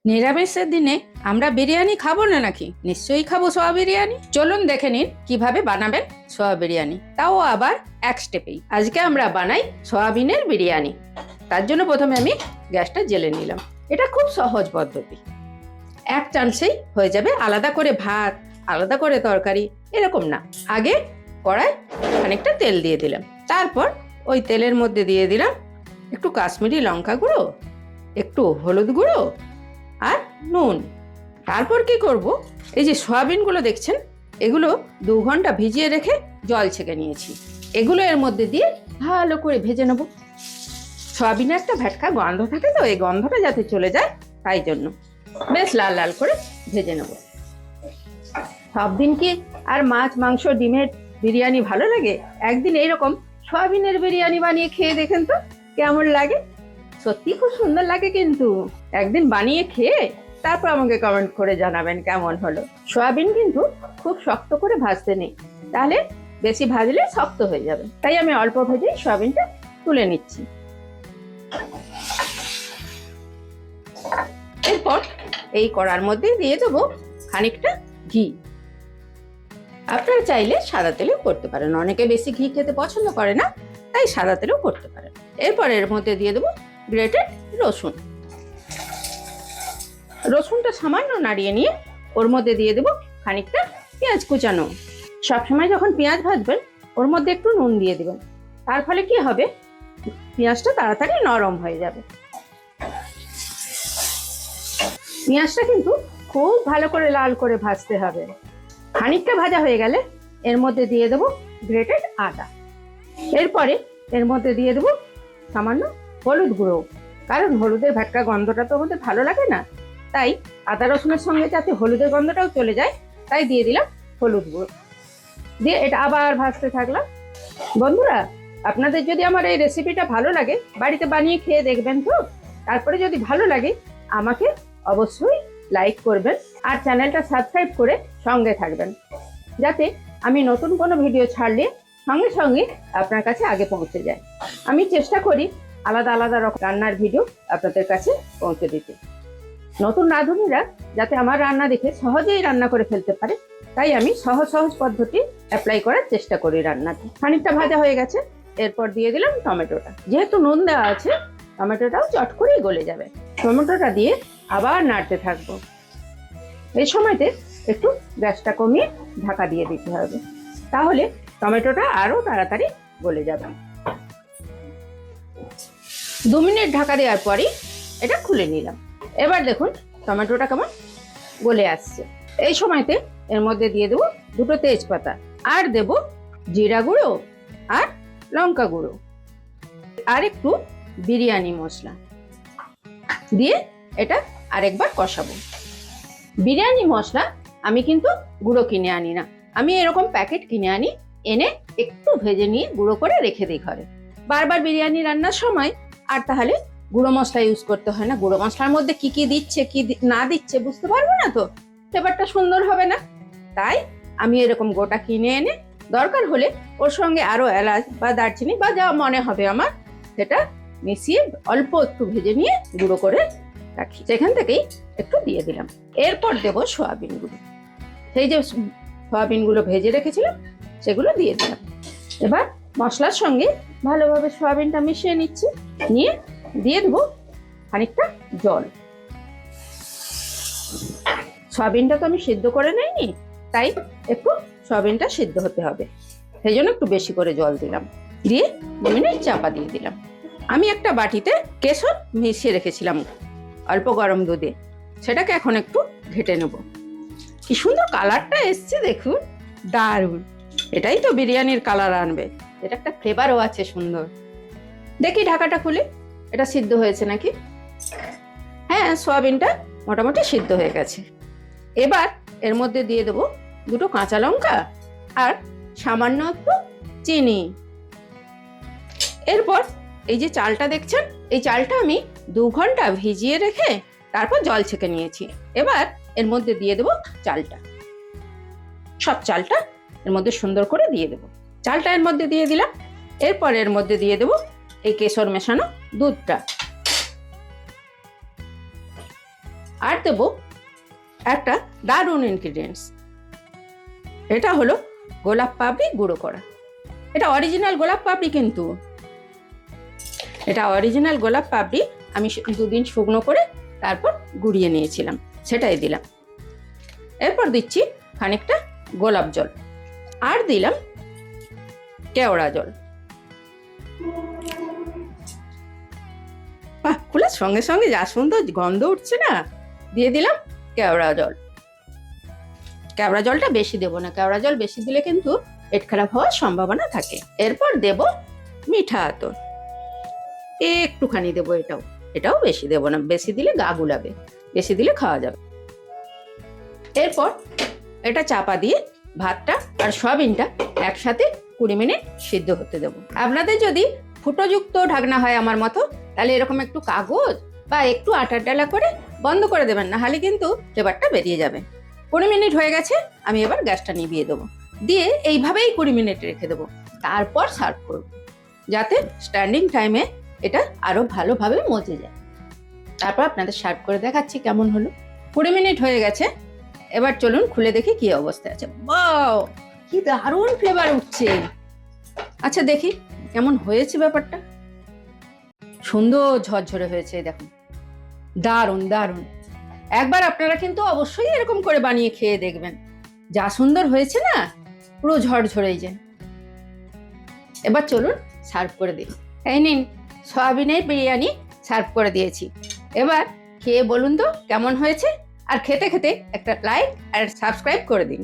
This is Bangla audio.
নিরামিষের দিনে আমরা বিরিয়ানি খাবো না নাকি? নিশ্চয়ই খাবো সোয়া বিরিয়ানি। চলুন দেখে নিন কিভাবে বানাবেন সোয়া বিরিয়ানি, তাও আবার এক স্টেপেই। আজকে আমরা বানাই সয়াবিনের বিরিয়ানি। তার জন্য প্রথমে আমি গ্যাসটা জ্বেলে নিলাম। এটা খুব সহজ পদ্ধতি, এক চান্সেই হয়ে যাবে। আলাদা করে ভাত, আলাদা করে তরকারি এরকম না। আগে কড়াই খানিকটা তেল দিয়ে দিলাম, তারপর ওই তেলের মধ্যে দিয়ে দিলাম একটু কাশ্মীরি লঙ্কা গুঁড়ো, একটু হলুদ গুঁড়ো আর নুন। তারপর কি করব, এই যে সয়াবিনগুলো দেখছেন, এগুলো 2 ঘন্টা ভিজিয়ে রেখে জল ছেঁকে নিয়েছি। এগুলো এর মধ্যে দিয়ে ভালো করে ভেজে নেব। সয়াবিনের একটা ভেটকা গন্ধ থাকে, তো এই গন্ধটা যাতে চলে যায় তাই জন্য বেশ লাল লাল করে ভেজে নেব। সব দিন কি আর মাছ মাংস ডিমের বিরিয়ানি ভালো লাগে? একদিন এইরকম সয়াবিনের বিরিয়ানি বানিয়ে খেয়ে দেখেন তো কেমন লাগে। সত্যি খুব সুন্দর লাগে, কিন্তু একদিন বানিয়ে খেয়ে তারপর আমাকে কমেন্ট করে জানাবেন কেমন হলো। সয়াবিন কিন্তু খুব শক্ত করে ভাজতে নেই, তাহলে বেশি ভাজলে শক্ত হয়ে যাবে। তাই আমি অল্প ভেজেই সয়াবিনটা তুলে নিচ্ছি। এরপর এই কড়ার মধ্যে দিয়ে দেবো খানিকটা ঘি। আপনারা চাইলে সাদা তেলেও করতে পারেন, অনেকে বেশি ঘি খেতে পছন্দ করে না, তাই সাদা তেলেও করতে পারেন। এরপর এর মধ্যে দিয়ে দেবো গ্রেটেড রসুন। রসুনটা সামান্য নাড়িয়ে নিয়ে ওর মধ্যে দিয়ে দেবো খানিকটা পেঁয়াজ কুচানো। সবসময় যখন পেঁয়াজ ভাজবেন ওর মধ্যে একটু নুন দিয়ে দেবেন, তার ফলে কি হবে, পেঁয়াজটা তাড়াতাড়ি নরম হয়ে যাবে। পেঁয়াজটা কিন্তু খুব ভালো করে লাল করে ভাজতে হবে। খানিকটা ভাজা হয়ে গেলে এর মধ্যে দিয়ে দেবো গ্রেটেড আদা। এরপরে এর মধ্যে দিয়ে দেবো সামান্য হলুদ গুঁড়ো, কারণ হলুদের ভেটকা গন্ধটা তো আমাদের ভালো লাগে না, তাই আদা রসুনের সঙ্গে যাতে হলুদের গন্ধটাও চলে যায় তাই দিয়ে দিলাম হলুদ গুঁড়ো। দিয়ে এটা আবার ভাজতে থাকলাম। বন্ধুরা, আপনাদের যদি আমার এই রেসিপিটা ভালো লাগে বাড়িতে বানিয়ে খেয়ে দেখবেন তো। তারপরে যদি ভালো লাগে আমাকে অবশ্যই লাইক করবেন আর চ্যানেলটা সাবস্ক্রাইব করে সঙ্গে থাকবেন, যাতে আমি নতুন কোনো ভিডিও ছাড়লে সঙ্গে সঙ্গে আপনার কাছে আগে পৌঁছে যায়। আমি চেষ্টা করি আলাদা আলাদা রকম রান্নার ভিডিও আপনাদের কাছে পৌঁছে দিতে। নতুন রাঁধুনিরা যাতে আমার রান্না দেখে সহজেই রান্না করে ফেলতে পারে, তাই আমি সহজ সহজ পদ্ধতি অ্যাপ্লাই করার চেষ্টা করি রান্নাতে। খানিকটা ভাজা হয়ে গেছে, এরপর দিয়ে দিলাম টমেটোটা। যেহেতু নুন দেওয়া আছে, টমেটোটাও চট করেই গলে যাবে। টমেটোটা দিয়ে আবার নাড়তে থাকবো। এই সময়তে একটু গ্যাসটা কমিয়ে ঢাকা দিয়ে দিতে হবে, তাহলে টমেটোটা আরো তাড়াতাড়ি গলে যাবে। 2 মিনিট ঢাকা দেওয়ার পরই এটা খুলে নিলাম। এবার দেখুন টমেটোটা কেমন গলে আসছে। এই সময়তে এর মধ্যে দিয়ে দেবো 2টো তেজপাতা, আর দেবো জিরা গুঁড়ো আর লঙ্কা গুঁড়ো, আর একটু বিরিয়ানি মশলা দিয়ে এটা আরেকবার কষাবো। বিরিয়ানি মশলা আমি কিন্তু গুঁড়ো কিনে আনি না, আমি এরকম প্যাকেট কিনে আনি, এনে একটু ভেজে নিয়ে গুঁড়ো করে রেখে দিই ঘরে। বারবার বিরিয়ানি রান্নার সময় আর তাহলে গুঁড়ো মশলা ইউজ করতে হয় না। গুঁড়ো মশলার মধ্যে কি কি দিচ্ছে কি না দিচ্ছে বুঝতে পারবো না, তো ফ্লেভারটা সুন্দর হবে না। তাই আমি এরকম গোটা কিনে এনে দরকার হলে ওর সঙ্গে আরো এলাচ বা দারচিনি বা যা মনে হবে আমার, সেটা মিশিয়ে অল্প একটু ভেজে নিয়ে গুঁড়ো করে রাখি, সেখান থেকেই একটু দিয়ে দিলাম। এরপর দেবো সয়াবিনগুলো, সেই যে সয়াবিনগুলো ভেজে রেখেছিলাম সেগুলো দিয়ে দিলাম। এবার মশলার সঙ্গে ভালোভাবে সয়াবিনটা মিশিয়ে নিচ্ছি, নিয়ে দিয়ে দেবো খানিকটা জল। সয়াবিনটা তো আমি সিদ্ধ করে নিইনি, তাই একটু সয়াবিনটা সিদ্ধ হতে হবে, সেই জন্য একটু বেশি করে জল দিলাম। দিয়ে 2 মিনিট চাপা দিয়ে দিলাম। আমি একটা বাটিতে কেশর মিশিয়ে রেখেছিলাম অল্প গরম দুধে, সেটাকে এখন একটু ঘেটে নেব। কি সুন্দর কালারটা এসছে দেখুন, দারুণ। এটাই তো বিরিয়ানির কালার আনবে, এটা একটা ফ্লেভারও আছে সুন্দর। দেখি ঢাকাটা খুলে এটা সিদ্ধ হয়েছে নাকি। হ্যাঁ, সয়াবিনটা মোটামুটি সিদ্ধ হয়ে গেছে। এবার এর মধ্যে দিয়ে দেবো 2টো কাঁচা লঙ্কা আর সামান্য একটু চিনি। এরপর এই যে চালটা দেখছেন, এই চালটা আমি 2 ঘন্টা ভিজিয়ে রেখে তারপর জল ছেঁকে নিয়েছি। এবার এর মধ্যে দিয়ে দেবো চালটা, সব চালটা এর মধ্যে সুন্দর করে দিয়ে দেবো। চালটা এর মধ্যে দিয়ে দিলাম। এরপর এর মধ্যে দিয়ে দেবো এই কেশর মেশানো দুধটা। আর দেবো একটা দারুণ ইনগ্রিডিয়েন্টস, এটা হলো গোলাপ পাপড়ি গুঁড়ো করা। এটা অরিজিনাল গোলাপ পাপড়ি, কিন্তু এটা অরিজিনাল গোলাপ পাপড়ি আমি 2 দিন শুকনো করে তারপর গুঁড়িয়ে নিয়েছিলাম, সেটাই দিলাম। এরপর দিচ্ছি খানিকটা গোলাপ জল, আর দিলাম কেওড়া জল। খোলার সঙ্গে সঙ্গে যা সুন্দর গন্ধ উঠছে না, দিয়ে দিলাম কেওড়া জল। কেওড়া জলটা বেশি দেবো না, কেওড়া জল বেশি দিলে কিন্তু পেট খারাপ হওয়ার সম্ভাবনা থাকে। এরপর দেব মিঠা আতর, একটুখানি দেবো, এটাও বেশি দেবো না, বেশি দিলে গা গুলাবে, বেশি দিলে খাওয়া যাবে। এরপর এটা চাপা দিয়ে ভাতটা আর সয়াবিনটা একসাথে 20 মিনিট সিদ্ধ হতে দেবো। আপনাদের যদি ফুটোযুক্ত ঢাকনা হয় আমার মতো, তাহলে এরকম একটু কাগজ বা একটু আটার ডালা করে বন্ধ করে দেবেন, না হলে কিন্তু ফ্লেভারটা বেরিয়ে যাবে। 20 মিনিট হয়ে গেছে, আমি এবার গ্যাসটা নিভিয়ে দেবো, দিয়ে এইভাবেই 20 মিনিট রেখে দেবো। তারপর সার্ভ করব, যাতে স্ট্যান্ডিং টাইমে এটা আরো ভালোভাবে মজে যায়। তারপর আপনাদের সার্ভ করে দেখাচ্ছি কেমন হলো। 20 মিনিট হয়ে গেছে, এবার চলুন খুলে দেখি কি অবস্থা আছে। বাও, কি দারুণ ফ্লেভার উঠছে। আচ্ছা দেখি কেমন হয়েছে ব্যাপারটা। সুন্দর ঝরঝরে হয়েছে, দেখুন, দারুণ দারুণ। একবার আপনারা কিন্তু অবশ্যই এরকম করে বানিয়ে খেয়ে দেখবেন, যা সুন্দর হয়েছে না, পুরো ঝরঝরেই যায়। এবার চলুন সার্ভ করে দিই। এই নিন, সয়াবিনের বিরিয়ানি সার্ভ করে দিয়েছি। এবার খেয়ে বলুন তো কেমন হয়েছে, আর খেতে খেতে একটা লাইক আর সাবস্ক্রাইব করে দিন।